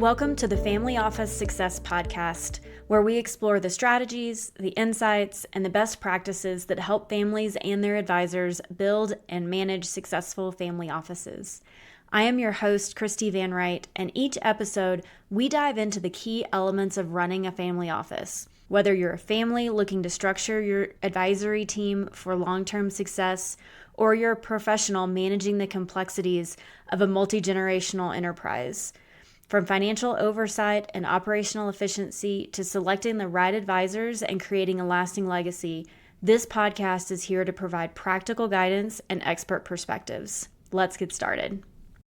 Welcome to the Family Office Success Podcast, where we explore the strategies, the insights, and the best practices that help families and their advisors build and manage successful family offices. I am your host, Christy Van Wright, and each episode, we dive into the key elements of running a family office. Whether you're a family looking to structure your advisory team for long-term success, or you're a professional managing the complexities of a multi-generational enterprise. From financial oversight and operational efficiency to selecting the right advisors and creating a lasting legacy, this podcast is here to provide practical guidance and expert perspectives. Let's get started.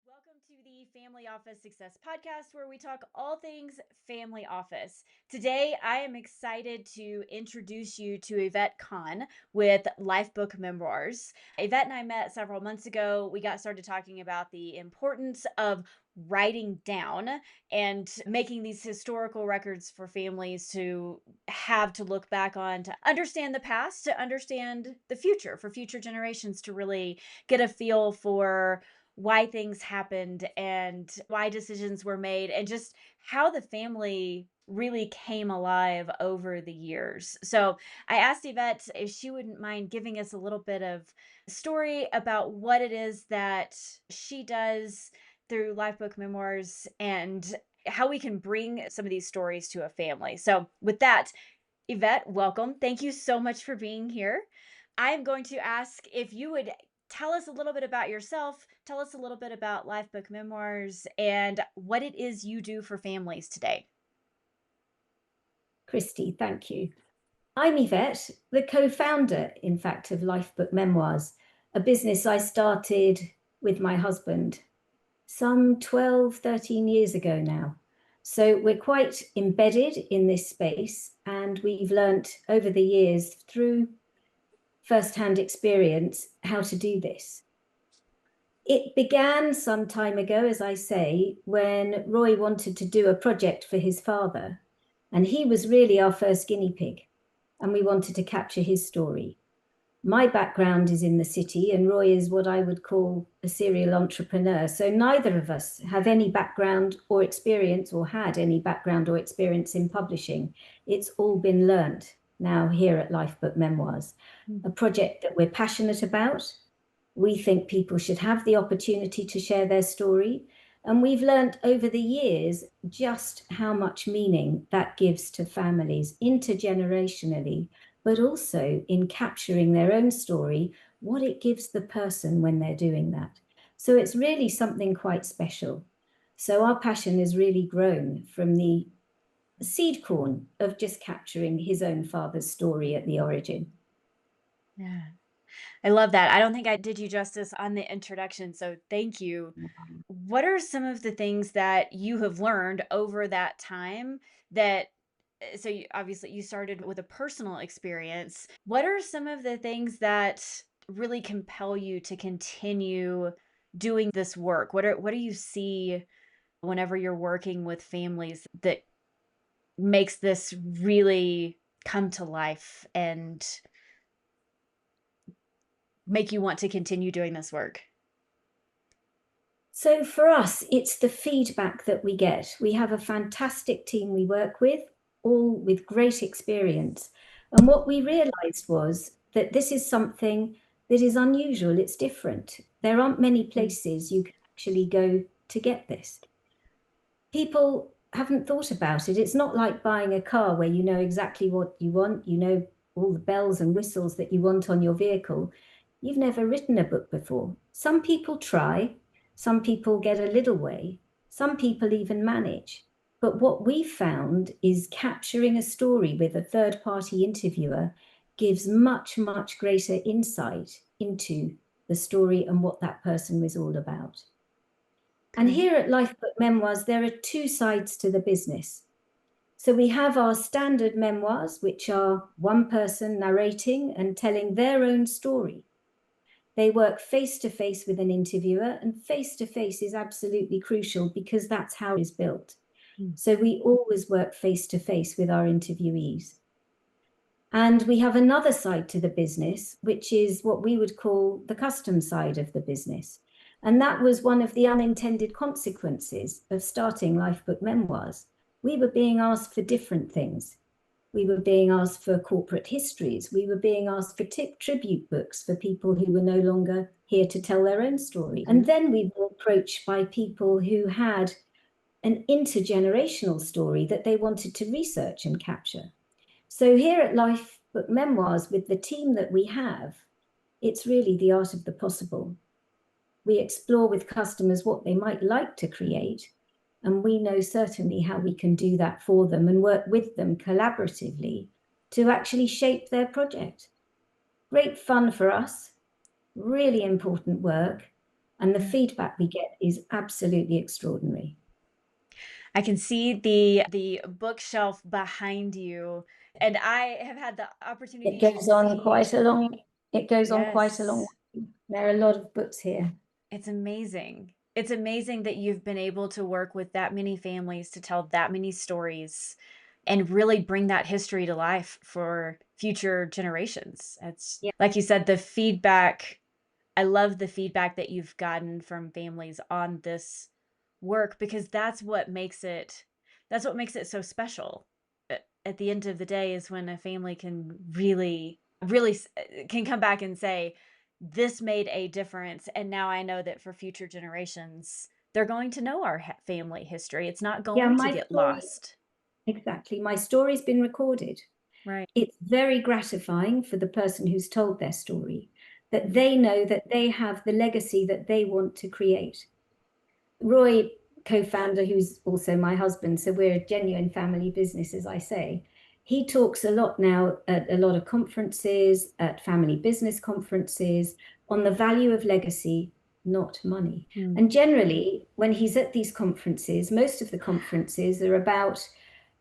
Welcome to the Family Office Success Podcast, where we talk all things family office. Today, I am excited to introduce you to Yvette Conn with LifeBook Memoirs. Yvette and I met several months ago. We got started talking about the importance of writing down and making these historical records for families to have to look back on, to understand the past, to understand the future, for future generations to really get a feel for why things happened and why decisions were made and just how the family really came alive over the years. So I asked Yvette if she wouldn't mind giving us a little bit of story about what it is that she does through LifeBook Memoirs and how we can bring some of these stories to a family. So with that, Yvette, welcome. Thank you so much for being here. I'm going to ask if you would tell us a little bit about yourself, tell us a little bit about LifeBook Memoirs and what it is you do for families today. Christy, thank you. I'm Yvette, the co-founder, in fact, of LifeBook Memoirs, a business I started with my husband some 12, 13 years ago now. So we're quite embedded in this space, and we've learnt over the years through first-hand experience how to do this. It began some time ago, as I say, when Roy wanted to do a project for his father, and he was really our first guinea pig, and we wanted to capture his story. My background is in the city, and Roy is what I would call a serial entrepreneur. So neither of us have any background or experience or had any background or experience in publishing. It's all been learned now here at LifeBook Memoirs, a project that we're passionate about. We think people should have the opportunity to share their story. And we've learned over the years just how much meaning that gives to families intergenerationally, but also in capturing their own story, what it gives the person when they're doing that. So it's really something quite special. So our passion has really grown from the seed corn of just capturing his own father's story at the origin. Yeah. I love that. I don't think I did you justice on the introduction, so thank you. What are some of the things that you have learned over that time that so obviously you started with a personal experience. What are some of the things that really compel you to continue doing this work? What do you see whenever you're working with families that makes this really come to life and make you want to continue doing this work? So for us, it's the feedback that we get. We have a fantastic team we work with, all with great experience. And what we realized was that this is something that is unusual. It's different. There aren't many places you can actually go to get this. People haven't thought about it. It's not like buying a car where you know exactly what you want, you know all the bells and whistles that you want on your vehicle. You've never written a book before. Some people try, some people get a little way, some people even manage. But what we found is capturing a story with a third-party interviewer gives much, much greater insight into the story and what that person was all about. And here at LifeBook Memoirs, there are two sides to the business. So we have our standard memoirs, which are one person narrating and telling their own story. They work face-to-face with an interviewer, and face-to-face is absolutely crucial because that's how it's built. So we always work face-to-face with our interviewees. And we have another side to the business, which is what we would call the custom side of the business. And that was one of the unintended consequences of starting LifeBook Memoirs. We were being asked for different things. We were being asked for corporate histories. We were being asked for tribute books for people who were no longer here to tell their own story. And then we were approached by people who had an intergenerational story that they wanted to research and capture. So here at LifeBook Memoirs, with the team that we have, it's really the art of the possible. We explore with customers what they might like to create, and we know certainly how we can do that for them and work with them collaboratively to actually shape their project. Great fun for us, really important work, and the feedback we get is absolutely extraordinary. I can see the bookshelf behind you, and I have had the opportunity It goes to on see. quite a long, it goes on quite a long Yes. way. There are a lot of books here. It's amazing. It's amazing that you've been able to work with that many families to tell that many stories and really bring that history to life for future generations. It's Yeah. like you said, the feedback. I love the feedback that you've gotten from families on this work, because that's what makes it so special. At the end of the day is when a family can really can come back and say, this made a difference, and now I know that for future generations they're going to know our family history. It's not Yeah, going to my get story, lost. exactly. My story's been recorded. Right. It's very gratifying for the person who's told their story that they know that they have the legacy that they want to create. Roy, co-founder, who's also my husband, so we're a genuine family business, as I say, he talks a lot now at a lot of conferences, at family business conferences, on the value of legacy, not money. And generally, when he's at these conferences, most of the conferences are about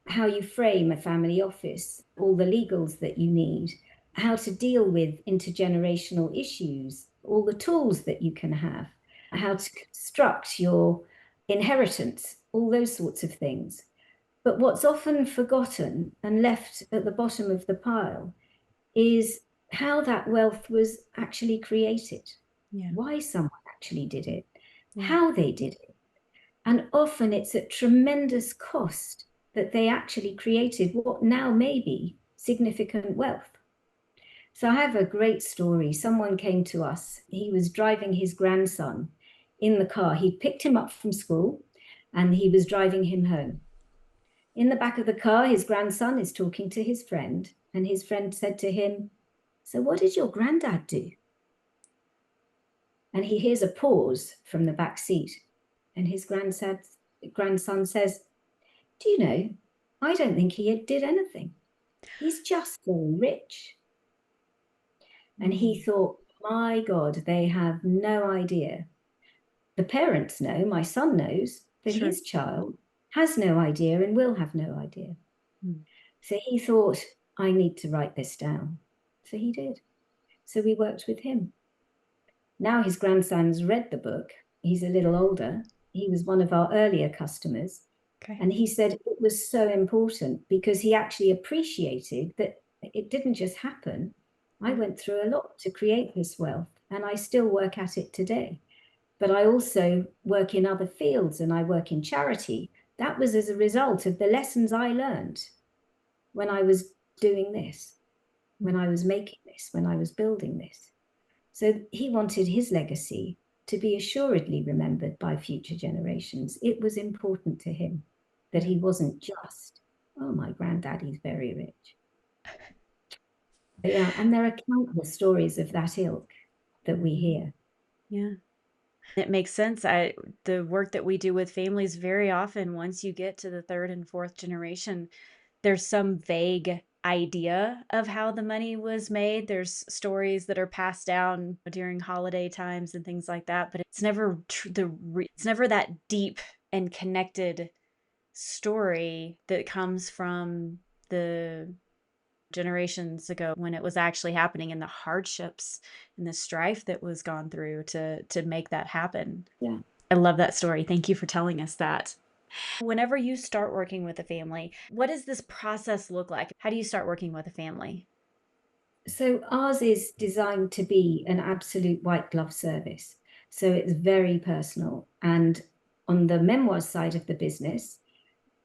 how you frame a family office, all the legals that you need, how to deal with intergenerational issues, all the tools that you can have, how to construct your inheritance, all those sorts of things. But what's often forgotten and left at the bottom of the pile is how that wealth was actually created, why someone actually did it, how they did it. And often it's at tremendous cost that they actually created what now may be significant wealth. So I have a great story. Someone came to us. He was driving his grandson in the car. He'd picked him up from school and he was driving him home. In the back of the car, his grandson is talking to his friend, and his friend said to him, "So what did your granddad do?" And he hears a pause from the back seat, and his grandson says, "Do you know, I don't think he did anything. He's just very rich." And he thought, my God, they have no idea. The parents know, my son knows, but Sure. his child has no idea and will have no idea. So he thought, I need to write this down. So he did. So we worked with him. Now his grandson's read the book. He's a little older. He was one of our earlier customers. Okay. And he said it was so important because he actually appreciated that it didn't just happen. I went through a lot to create this wealth, and I still work at it today. But I also work in other fields and I work in charity. That was as a result of the lessons I learned when I was doing this, when I was making this, when I was building this. So he wanted his legacy to be assuredly remembered by future generations. It was important to him that he wasn't just, oh, my granddaddy's very rich. Yeah, and there are countless stories of that ilk that we hear. Yeah. It makes sense. The work that we do with families, very often, once you get to the third and fourth generation, there's some vague idea of how the money was made. There's stories that are passed down during holiday times and things like that, but it's never it's never that deep and connected story that comes from the generations ago when it was actually happening, and the hardships and the strife that was gone through to make that happen. Yeah. I love that story. Thank you for telling us that. Whenever you start working with a family, what does this process look like? How do you start working with a family? So ours is designed to be an absolute white glove service. So it's very personal. And on the memoirs side of the business,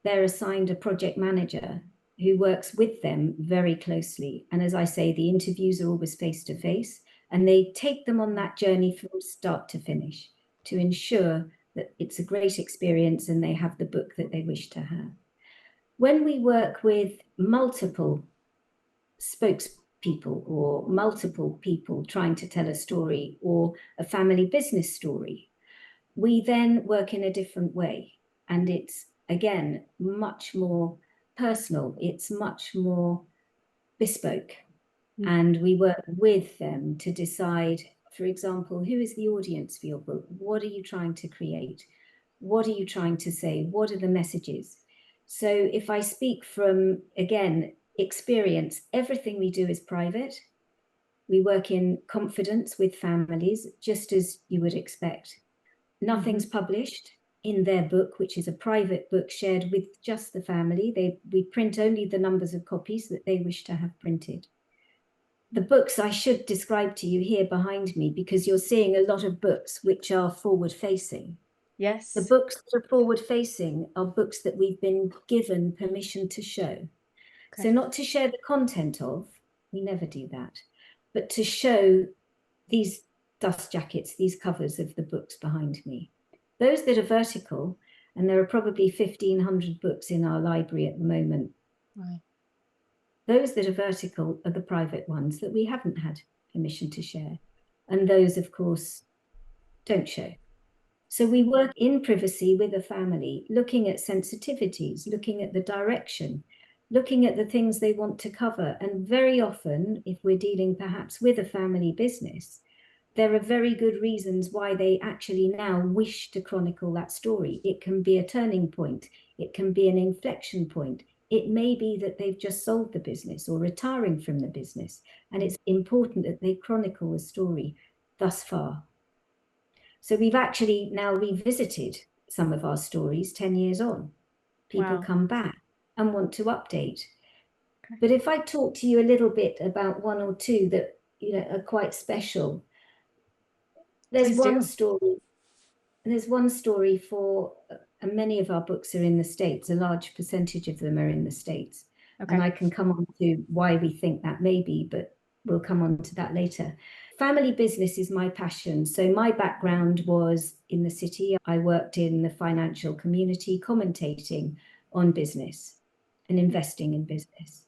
they're assigned a project manager who works with them very closely. And as I say, the interviews are always face to face, and they take them on that journey from start to finish to ensure that it's a great experience and they have the book that they wish to have. When we work with multiple spokespeople or multiple people trying to tell a story or a family business story, we then work in a different way. And it's, again, much more personal. It's much more bespoke. And we work with them to decide, for example, who is the audience for your book? What are you trying to create? What are you trying to say? What are the messages? So if I speak from, again, experience, everything we do is private. We work in confidence with families, just as you would expect. Nothing's published in their book, which is a private book shared with just the family. We print only the numbers of copies that they wish to have printed. The books I should describe to you here behind me, because you're seeing a lot of books which are forward-facing. Yes. The books that are forward-facing are books that we've been given permission to show. Okay. So not to share the content of, we never do that, but to show these dust jackets, these covers of the books behind me. Those that are vertical, and there are probably 1,500 books in our library at the moment. Right. Those that are vertical are the private ones that we haven't had permission to share. And those, of course, don't show. So we work in privacy with a family, looking at sensitivities, looking at the direction, looking at the things they want to cover. And very often, if we're dealing perhaps with a family business, there are very good reasons why they actually now wish to chronicle that story. It can be a turning point. It can be an inflection point. It may be that they've just sold the business or retiring from the business. And it's important that they chronicle the story thus far. So we've actually now revisited some of our stories 10 years on. People come back and want to update. Okay. But if I talk to you a little bit about one or two that are quite special, there's one story. There's one story for, and many of our books are in the States. A large percentage of them are in the States. Okay. And I can come on to why we think that may be, but we'll come on to that later. Family business is my passion. So my background was in the city. I worked in the financial community, commentating on business and investing in business.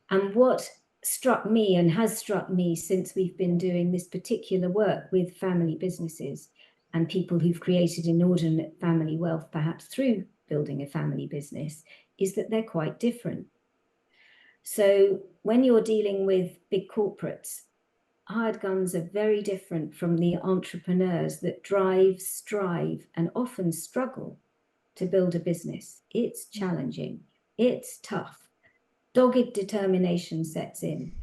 And what struck me and has struck me since we've been doing this particular work with family businesses and people who've created inordinate family wealth, perhaps through building a family business, is that they're quite different. So when you're dealing with big corporates, hired guns are very different from the entrepreneurs that drive, strive, and often struggle to build a business. It's challenging. It's tough. Dogged determination sets in,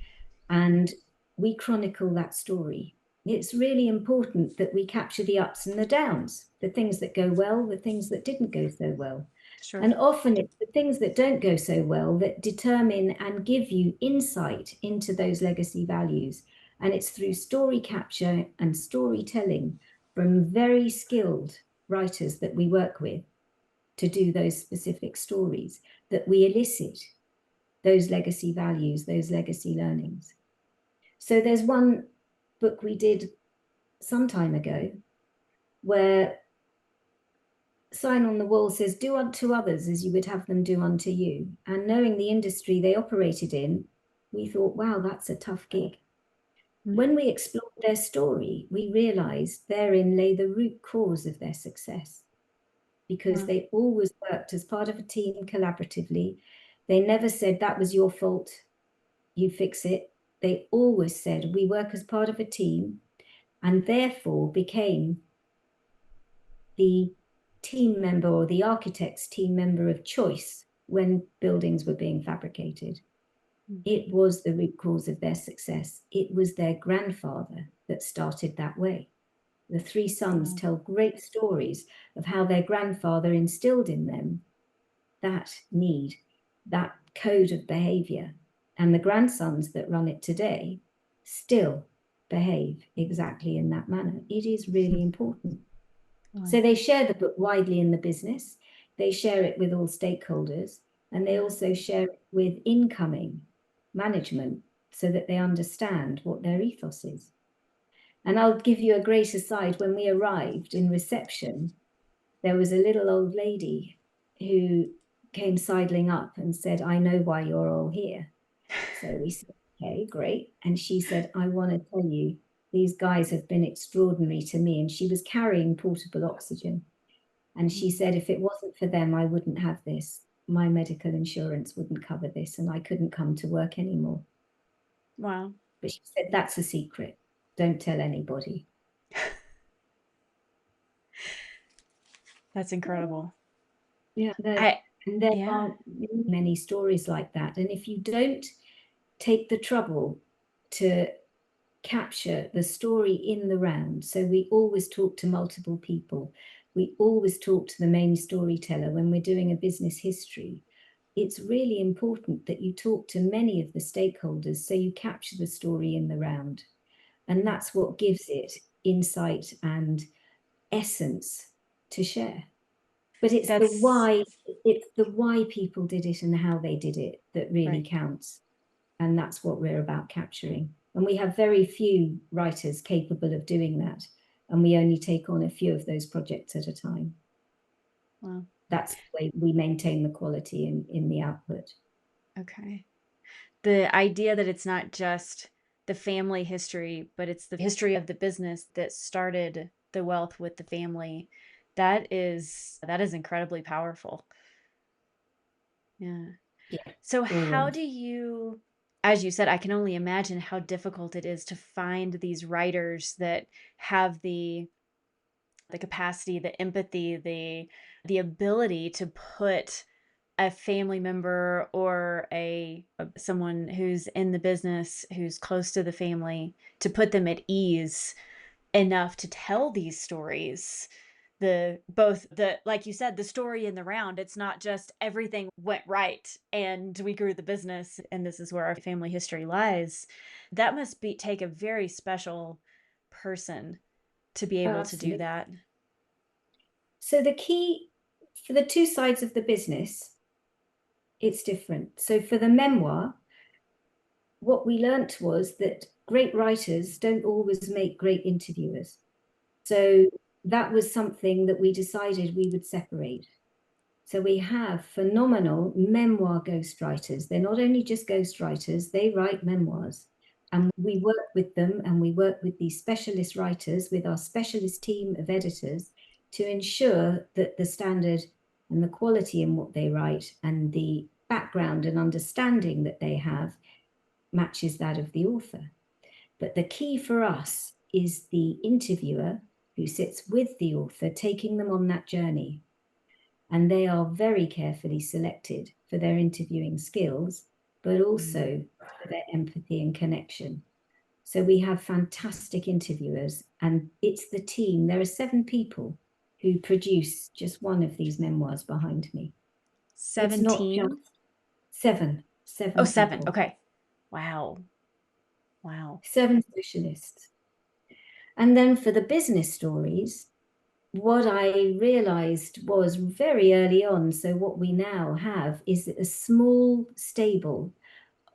and we chronicle that story. It's really important that we capture the ups and the downs, the things that go well, the things that didn't go so well. Sure. And often it's the things that don't go so well that determine and give you insight into those legacy values. And it's through story capture and storytelling from very skilled writers that we work with to do those specific stories that we elicit those legacy values, those legacy learnings. So there's one book we did some time ago where sign on the wall says, do unto others as you would have them do unto you. And knowing the industry they operated in, we thought, wow, that's a tough gig. When we explored their story, we realized therein lay the root cause of their success, because they always worked as part of a team collaboratively. They never said, that was your fault, you fix it. They always said, we work as part of a team, and therefore became the team member or the architect's team member of choice when buildings were being fabricated. It was the root cause of their success. It was their grandfather that started that way. The three sons tell great stories of how their grandfather instilled in them that need, that code of behavior. And the grandsons that run it today still behave exactly in that manner. It is really important. Wow. So they share the book widely in the business. They share it with all stakeholders, and they also share it with incoming management so that they understand what their ethos is. And I'll give you a great aside. When we arrived in reception, there was a little old lady who came sidling up and said, "I know why you're all here." So we said, "Okay, great." And she said, "I want to tell you, these guys have been extraordinary to me." And she was carrying portable oxygen. And she said, "If it wasn't for them, I wouldn't have this. My medical insurance wouldn't cover this, and I couldn't come to work anymore." Wow. But she said, "That's a secret. Don't tell anybody." That's incredible. Yeah. And there are many stories like that. And if you don't take the trouble to capture the story in the round, so we always talk to multiple people, we always talk to the main storyteller when we're doing a business history. It's really important that you talk to many of the stakeholders so you capture the story in the round. And that's what gives it insight and essence to share. But it's the why people did it and how they did it that really counts. And that's what we're about capturing. And we have very few writers capable of doing that. And we only take on a few of those projects at a time. Wow. That's the way we maintain the quality in the output. Okay. The idea that it's not just the family history, but it's the history of the business that started the wealth with the family. That is incredibly powerful. Yeah. Yeah. So how do you, as you said, I can only imagine how difficult it is to find these writers that have the capacity, the empathy, the ability to put a family member or someone who's in the business, who's close to the family, to put them at ease enough to tell these stories. Like you said, the story in the round, it's not just everything went right and we grew the business and this is where our family history lies. That must take a very special person to be able to do that. So the key for the two sides of the business, it's different. So for the memoir, what we learnt was that great writers don't always make great interviewers. So that was something that we decided we would separate. So we have phenomenal memoir ghostwriters. They're not only just ghostwriters, they write memoirs. And we work with them and we work with these specialist writers, with our specialist team of editors, to ensure that the standard and the quality in what they write and the background and understanding that they have matches that of the author. But the key for us is the interviewer who sits with the author, taking them on that journey. And they are very carefully selected for their interviewing skills, but also for their empathy and connection. So we have fantastic interviewers, and it's the team. There are 7 people who produce just one of these memoirs behind me. 17? It's not just 7. 7 Oh, 7. people. Okay. Wow. 7 specialists. And then for the business stories, what I realized was very early on, so what we now have is a small stable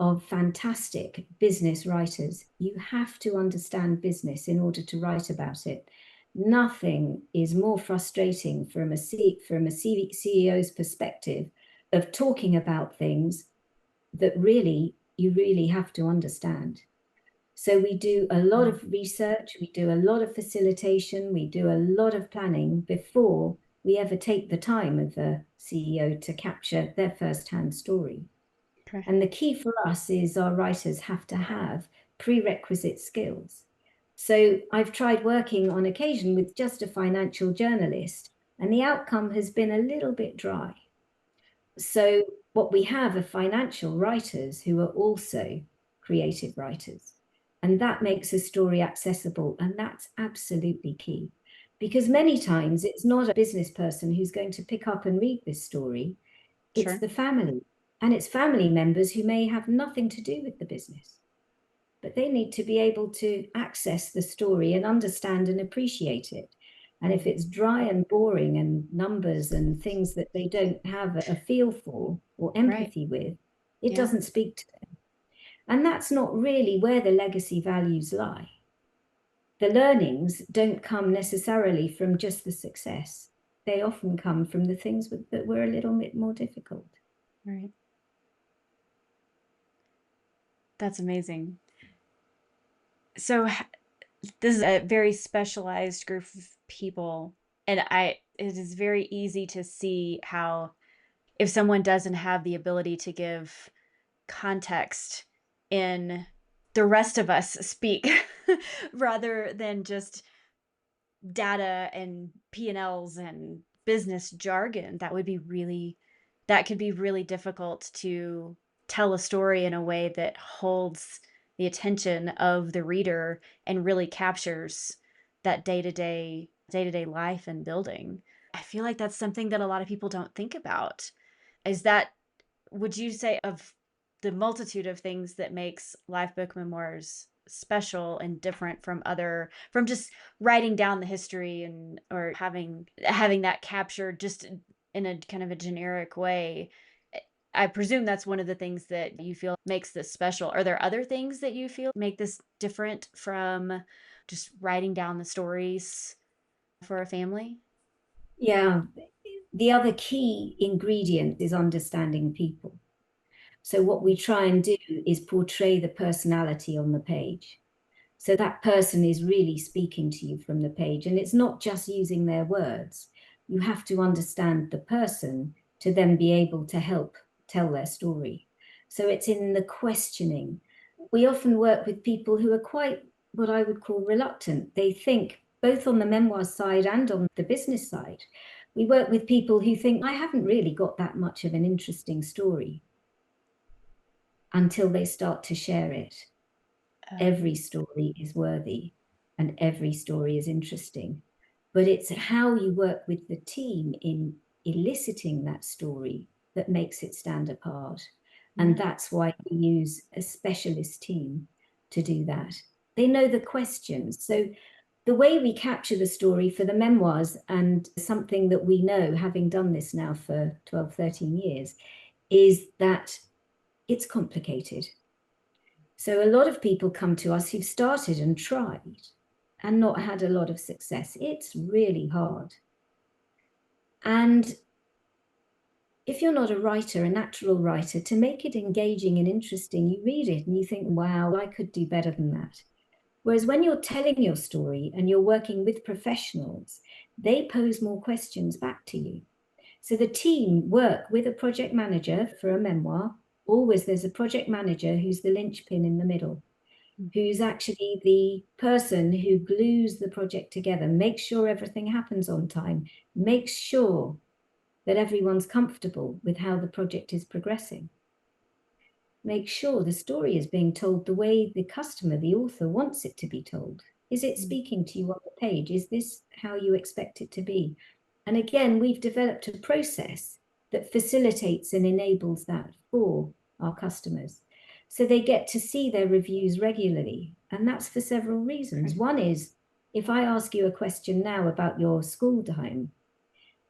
of fantastic business writers. You have to understand business in order to write about it. Nothing is more frustrating from a CEO's perspective of talking about things that you really have to understand. So we do a lot of research, we do a lot of facilitation, we do a lot of planning before we ever take the time of the CEO to capture their first-hand story. Okay. And the key for us is our writers have to have prerequisite skills. So I've tried working on occasion with just a financial journalist, and the outcome has been a little bit dry. So what we have are financial writers who are also creative writers. And that makes a story accessible. And that's absolutely key. Because many times it's not a business person who's going to pick up and read this story. It's the family. And it's family members who may have nothing to do with the business. but they need to be able to access the story and understand and appreciate it. And if it's dry and boring and numbers and things that they don't have a feel for or empathy with, it doesn't speak to them. And that's not really where the legacy values lie. The learnings don't come necessarily from just the success. They often come from the things that were a little bit more difficult. Right. That's amazing. So this is a very specialized group of people, and it is very easy to see how if someone doesn't have the ability to give context in the rest of us speak rather than just data and P&Ls and business jargon, that could be really difficult to tell a story in a way that holds the attention of the reader and really captures that day-to-day life and building. I feel like that's something that a lot of people don't think about. Would you say, of the multitude of things that makes LifeBook Memoirs special and different from just writing down the history or having that captured just in a kind of a generic way? I presume that's one of the things that you feel makes this special. Are there other things that you feel make this different from just writing down the stories for a family? Yeah, the other key ingredient is understanding people. So what we try and do is portray the personality on the page. So that person is really speaking to you from the page, and it's not just using their words. You have to understand the person to then be able to help tell their story. So it's in the questioning. We often work with people who are quite what I would call reluctant. They think both on the memoir side and on the business side. We work with people who think, I haven't really got that much of an interesting story, until they start to share it. Every story is worthy and every story is interesting, but it's how you work with the team in eliciting that story that makes it stand apart. And that's why we use a specialist team to do that. They know the questions. So the way we capture the story for the memoirs, and something that we know, having done this now for 12, 13 years, is that it's complicated. So a lot of people come to us who've started and tried and not had a lot of success. It's really hard. And if you're not a writer, a natural writer, to make it engaging and interesting, you read it and you think, wow, I could do better than that. Whereas when you're telling your story and you're working with professionals, they pose more questions back to you. So the team work with a project manager for a memoir. Always there's a project manager who's the linchpin in the middle, who's actually the person who glues the project together, makes sure everything happens on time, makes sure that everyone's comfortable with how the project is progressing, make sure the story is being told the way the customer, the author, wants it to be told. Is it speaking to you on the page? Is this how you expect it to be? And again, we've developed a process that facilitates and enables that for our customers. So they get to see their reviews regularly. And that's for several reasons. Okay. One is, if I ask you a question now about your school time,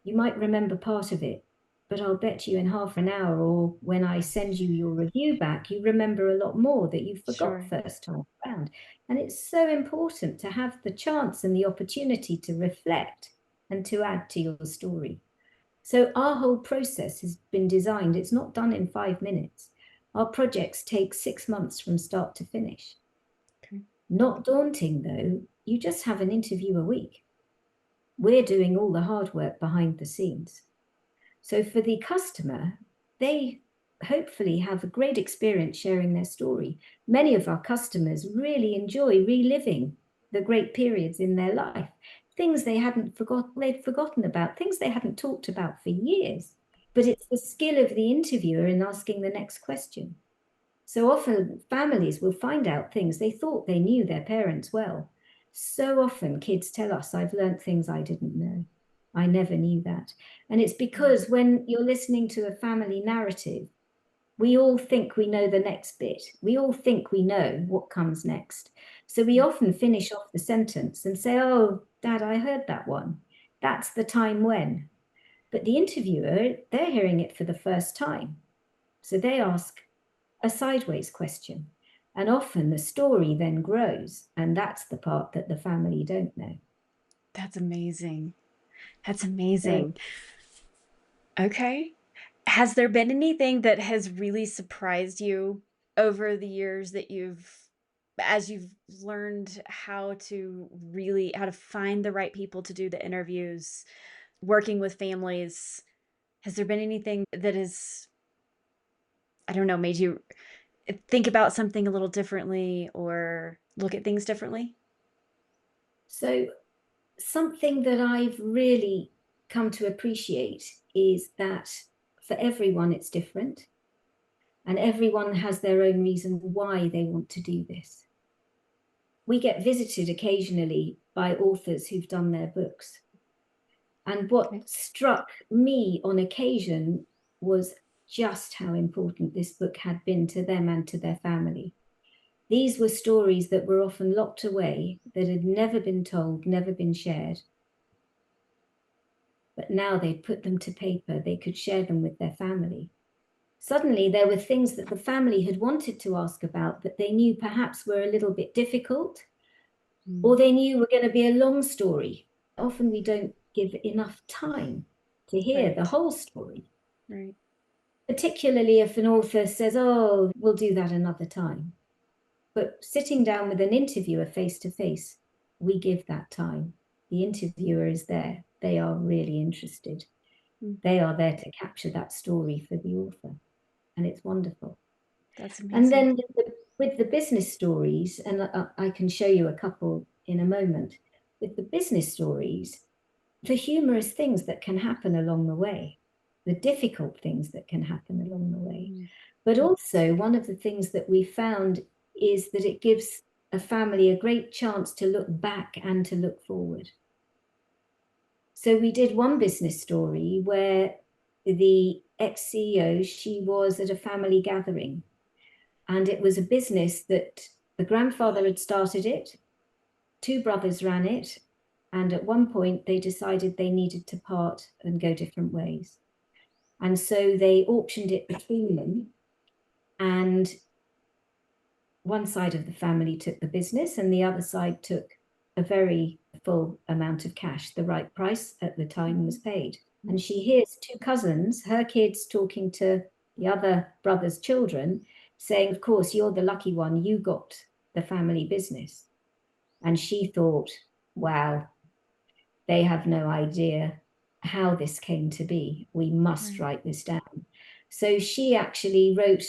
you might remember part of it, but I'll bet you in half an hour, or when I send you your review back, you remember a lot more that you forgot first time around. And it's so important to have the chance and the opportunity to reflect and to add to your story. So our whole process has been designed. It's not done in 5 minutes. Our projects take 6 months from start to finish. Okay. Not daunting though. You just have an interview a week. We're doing all the hard work behind the scenes. So for the customer, they hopefully have a great experience sharing their story. Many of our customers really enjoy reliving the great periods in their life, things they'd forgotten about, things they hadn't talked about for years. But it's the skill of the interviewer in asking the next question. So often families will find out things they thought they knew their parents well. So often kids tell us, I've learned things I didn't know. I never knew that. And it's because when you're listening to a family narrative, We all think we know the next bit. We all think we know what comes next. So we often finish off the sentence and say, oh, Dad, I heard that one. That's the time when. But the interviewer, they're hearing it for the first time. So they ask a sideways question. And often the story then grows. And that's the part that the family don't know. That's amazing. That's amazing. Okay. Has there been anything that has really surprised you over the years that as you've learned how to find the right people to do the interviews, working with families? Has there been anything that has, I don't know, made you think about something a little differently or look at things differently? So something that I've really come to appreciate is that for everyone it's different, and everyone has their own reason why they want to do this. We get visited occasionally by authors who've done their books. And what struck me on occasion was just how important this book had been to them and to their family. These were stories that were often locked away, that had never been told, never been shared. But now they'd put them to paper, they could share them with their family. Suddenly there were things that the family had wanted to ask about, but they knew perhaps were a little bit difficult, or they knew were going to be a long story. Often we don't give enough time to hear the whole story. Right. Particularly if an author says, oh, we'll do that another time. But sitting down with an interviewer face to face, we give that time. The interviewer is there. They are really interested. They are there to capture that story for the author. And it's wonderful. That's amazing. And then with the business stories, and I can show you a couple in a moment, with the business stories, the humorous things that can happen along the way, the difficult things that can happen along the way. But also one of the things that we found is that it gives a family a great chance to look back and to look forward. So we did one business story where the ex-CEO, she was at a family gathering, and it was a business that the grandfather had started it, two brothers ran it, and at one point they decided they needed to part and go different ways. And so they auctioned it between them, and one side of the family took the business and the other side took a very full amount of cash. The right price at the time was paid. And she hears two cousins, her kids, talking to the other brother's children, saying, of course, you're the lucky one, you got the family business. And she thought, wow, they have no idea how this came to be. We must write this down. So she actually wrote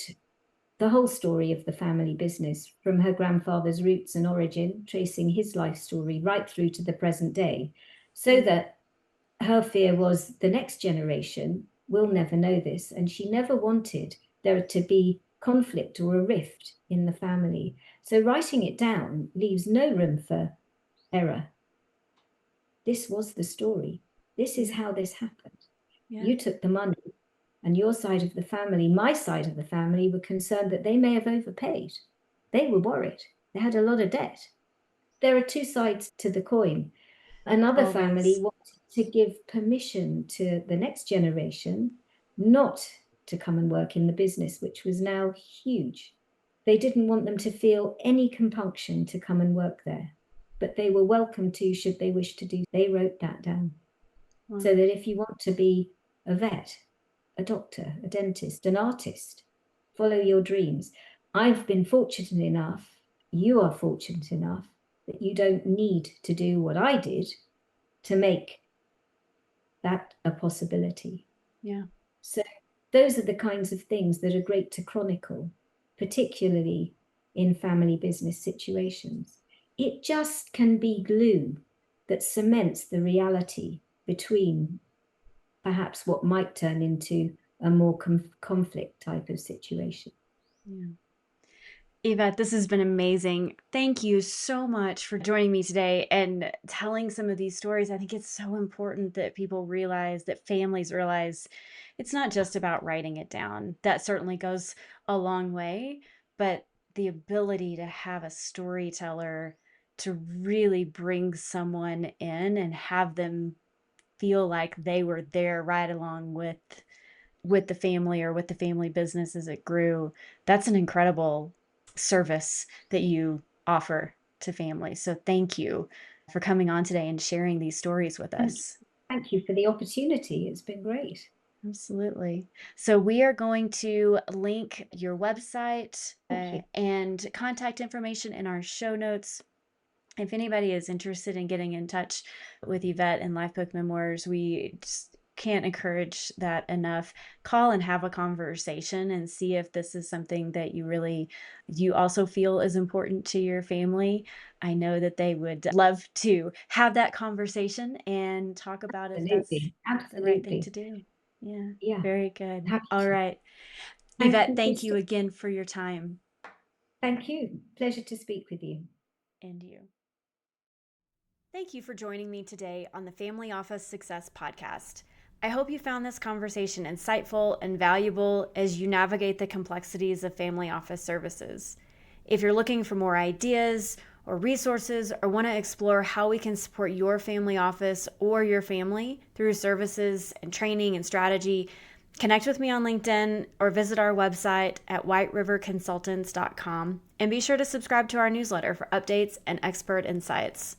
the whole story of the family business, from her grandfather's roots and origin, tracing his life story right through to the present day, so that her fear was the next generation will never know this. And she never wanted there to be conflict or a rift in the family. So writing it down leaves no room for error. This was the story. This is how this happened. You took the money, and your side of the family, my side of the family, were concerned that they may have overpaid. They were worried. They had a lot of debt. There are two sides to the coin. Another family wanted to give permission to the next generation not to come and work in the business, which was now huge. They didn't want them to feel any compunction to come and work there, but they were welcome to, should they wish to do. They wrote that down. So that if you want to be a vet, a doctor, a dentist, an artist, follow your dreams. I've been fortunate enough, you are fortunate enough, that you don't need to do what I did to make that a possibility. Yeah. So those are the kinds of things that are great to chronicle, particularly in family business situations. It just can be glue that cements the reality between perhaps what might turn into a more conflict type of situation. Yeah. Yvette, this has been amazing. Thank you so much for joining me today and telling some of these stories. I think it's so important that people realize, that families realize it's not just about writing it down. That certainly goes a long way, but the ability to have a storyteller to really bring someone in and have them feel like they were there right along with the family or with the family business as it grew. That's an incredible service that you offer to families. So thank you for coming on today and sharing these stories with Thank you. us. Thank you for the opportunity. It's been great. Absolutely. So we are going to link your website Thank you. and contact information in our show notes. If anybody is interested in getting in touch with Yvette and LifeBook Memoirs, we just can't encourage that enough. Call and have a conversation and see if this is something that you also feel is important to your family. I know that they would love to have that conversation and talk about if that's Absolutely. the right thing Absolutely. to do. Yeah, Yeah. very good. Happy All to. right. Thank Yvette, you, thank you Christy. again for your time. Thank you. Pleasure to speak with you. And you. Thank you for joining me today on the Family Office Success Podcast. I hope you found this conversation insightful and valuable as you navigate the complexities of family office services. If you're looking for more ideas or resources or want to explore how we can support your family office or your family through services and training and strategy, connect with me on LinkedIn or visit our website at whiteriverconsultants.com, and be sure to subscribe to our newsletter for updates and expert insights.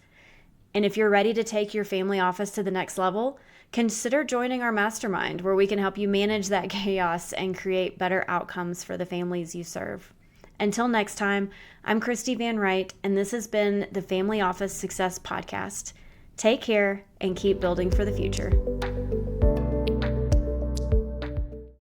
And if you're ready to take your family office to the next level, consider joining our mastermind where we can help you manage that chaos and create better outcomes for the families you serve. Until next time, I'm Christy Van Wright, and this has been the Family Office Success Podcast. Take care and keep building for the future.